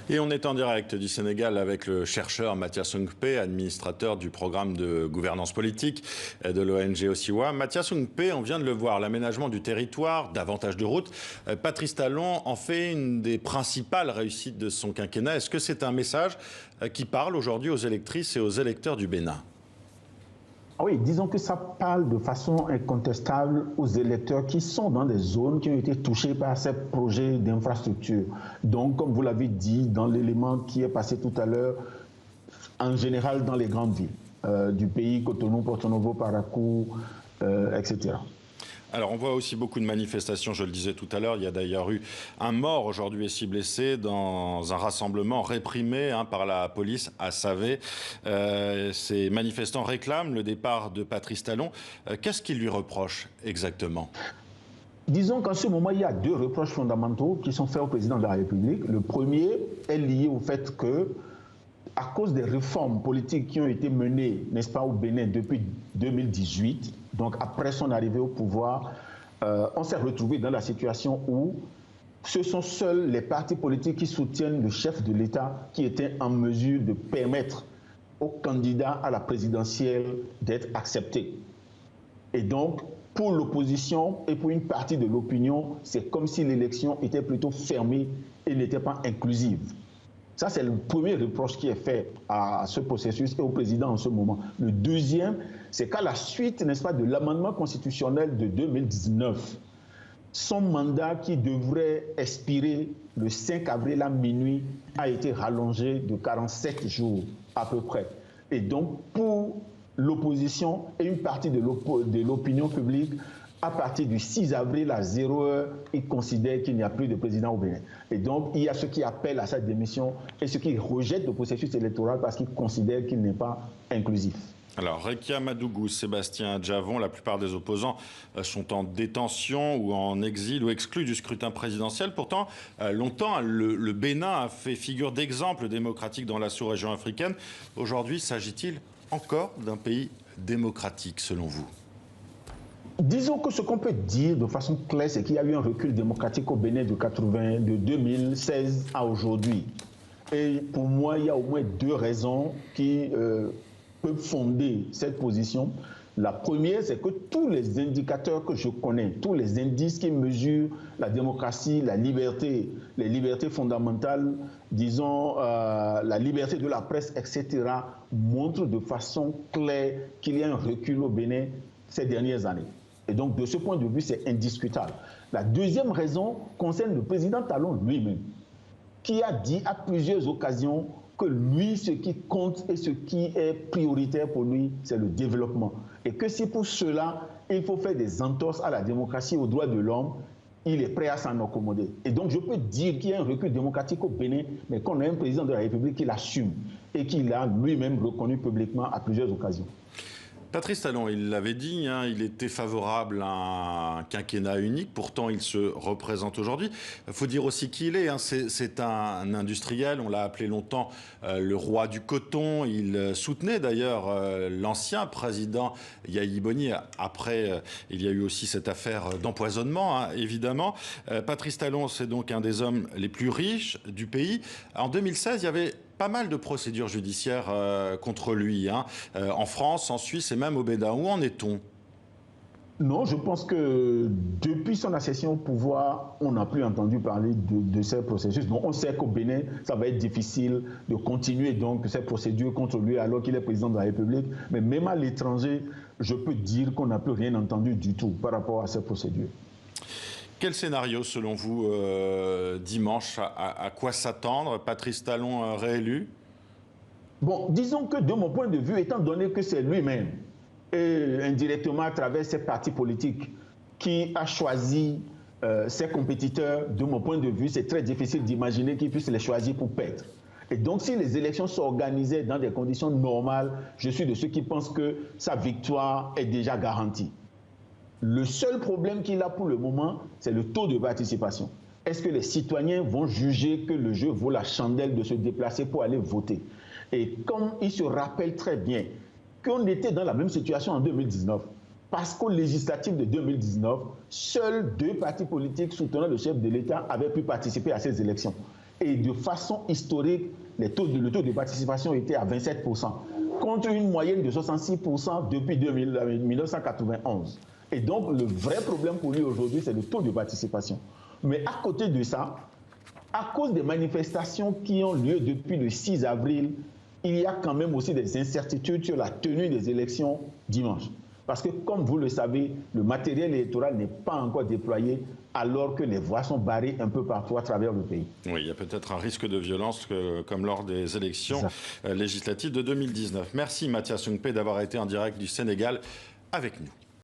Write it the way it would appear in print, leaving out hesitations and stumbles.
Et on est en direct du Sénégal avec le chercheur Mathias Soungpé, administrateur du programme de gouvernance politique de l'ONG Osiwa. Mathias Soungpé, on vient de le voir, l'aménagement du territoire, davantage de routes. Patrice Talon en fait une des principales réussites de son quinquennat. Est-ce que c'est un message qui parle aujourd'hui aux électrices et aux électeurs du Bénin ? Oui, disons que ça parle de façon incontestable aux électeurs qui sont dans des zones qui ont été touchées par ces projets d'infrastructure. Donc, comme vous l'avez dit, dans l'élément qui est passé tout à l'heure, en général dans les grandes villes du pays, Cotonou, Porto Novo, Parakou, etc. Alors, on voit aussi beaucoup de manifestations, je le disais tout à l'heure. Il y a d'ailleurs eu un mort aujourd'hui et 6 blessés dans un rassemblement réprimé par la police à Savé. Ces manifestants réclament le départ de Patrice Talon. Qu'est-ce qu'ils lui reprochent exactement ? Disons qu'en ce moment, il y a deux reproches fondamentaux qui sont faits au président de la République. Le premier est lié au fait que, à cause des réformes politiques qui ont été menées, n'est-ce pas, au Bénin depuis 2018, donc après son arrivée au pouvoir, on s'est retrouvé dans la situation où ce sont seuls les partis politiques qui soutiennent le chef de l'État qui étaient en mesure de permettre aux candidats à la présidentielle d'être acceptés. Et donc, pour l'opposition et pour une partie de l'opinion, c'est comme si l'élection était plutôt fermée et n'était pas inclusive. Ça, c'est le premier reproche qui est fait à ce processus et au président en ce moment. Le deuxième, c'est qu'à la suite, n'est-ce pas, de l'amendement constitutionnel de 2019, son mandat qui devrait expirer le 5 avril à minuit a été rallongé de 47 jours à peu près. Et donc, pour l'opposition et une partie de l'opinion publique, à partir du 6 avril à 0h, ils considèrent qu'il n'y a plus de président au Bénin. Et donc, il y a ceux qui appellent à sa démission et ceux qui rejettent le processus électoral parce qu'ils considèrent qu'il n'est pas inclusif. Alors, Rekia Madougou, Sébastien Djavon, la plupart des opposants sont en détention ou en exil ou exclus du scrutin présidentiel. Pourtant, longtemps, le Bénin a fait figure d'exemple démocratique dans la sous-région africaine. Aujourd'hui, s'agit-il encore d'un pays démocratique, selon vous ? Disons que ce qu'on peut dire de façon claire, c'est qu'il y a eu un recul démocratique au Bénin de 2016 à aujourd'hui. Et pour moi, il y a au moins deux raisons qui peuvent fonder cette position. La première, c'est que tous les indicateurs que je connais, tous les indices qui mesurent la démocratie, la liberté, les libertés fondamentales, disons la liberté de la presse, etc., montrent de façon claire qu'il y a un recul au Bénin ces dernières années. Et donc, de ce point de vue, c'est indiscutable. La deuxième raison concerne le président Talon lui-même, qui a dit à plusieurs occasions que lui, ce qui compte et ce qui est prioritaire pour lui, c'est le développement. Et que si pour cela, il faut faire des entorses à la démocratie et aux droits de l'homme, il est prêt à s'en accommoder. Et donc, je peux dire qu'il y a un recul démocratique au Bénin, mais qu'on a un président de la République qui l'assume et qui l'a lui-même reconnu publiquement à plusieurs occasions. Patrice Talon, il l'avait dit, il était favorable à un quinquennat unique, pourtant il se représente aujourd'hui. Il faut dire aussi qui il est, c'est un industriel, on l'a appelé longtemps le roi du coton. Il soutenait d'ailleurs l'ancien président Yahi Boni. Après, il y a eu aussi cette affaire d'empoisonnement, évidemment. Patrice Talon, c'est donc un des hommes les plus riches du pays. En 2016, il y avait pas mal de procédures judiciaires contre lui, en France, en Suisse et même au Bénin. Où en est-on ? Non, je pense que depuis son accession au pouvoir, on n'a plus entendu parler de ces processus. Donc on sait qu'au Bénin, ça va être difficile de continuer donc ces procédures contre lui alors qu'il est président de la République. Mais même à l'étranger, je peux dire qu'on n'a plus rien entendu du tout par rapport à ces procédures. Quel scénario, selon vous, dimanche, à quoi s'attendre ? Patrice Talon réélu ? Bon, disons que de mon point de vue, étant donné que c'est lui-même, et indirectement à travers ses partis politiques, qui a choisi ses compétiteurs, de mon point de vue, c'est très difficile d'imaginer qu'il puisse les choisir pour perdre. Et donc, si les élections s'organisaient dans des conditions normales, je suis de ceux qui pensent que sa victoire est déjà garantie. Le seul problème qu'il a pour le moment, c'est le taux de participation. Est-ce que les citoyens vont juger que le jeu vaut la chandelle de se déplacer pour aller voter? Et comme il se rappelle très bien qu'on était dans la même situation en 2019, parce qu'au législatif de 2019, seuls deux partis politiques soutenant le chef de l'État avaient pu participer à ces élections. Et de façon historique, le taux de participation était à 27%, contre une moyenne de 66% depuis 1991. Et donc, le vrai problème pour lui aujourd'hui, c'est le taux de participation. Mais à côté de ça, à cause des manifestations qui ont lieu depuis le 6 avril, il y a quand même aussi des incertitudes sur la tenue des élections dimanche. Parce que, comme vous le savez, le matériel électoral n'est pas encore déployé alors que les voies sont barrées un peu partout à travers le pays. Oui, il y a peut-être un risque de violence comme lors des élections législatives de 2019. Merci Mathias Youngpé d'avoir été en direct du Sénégal avec nous.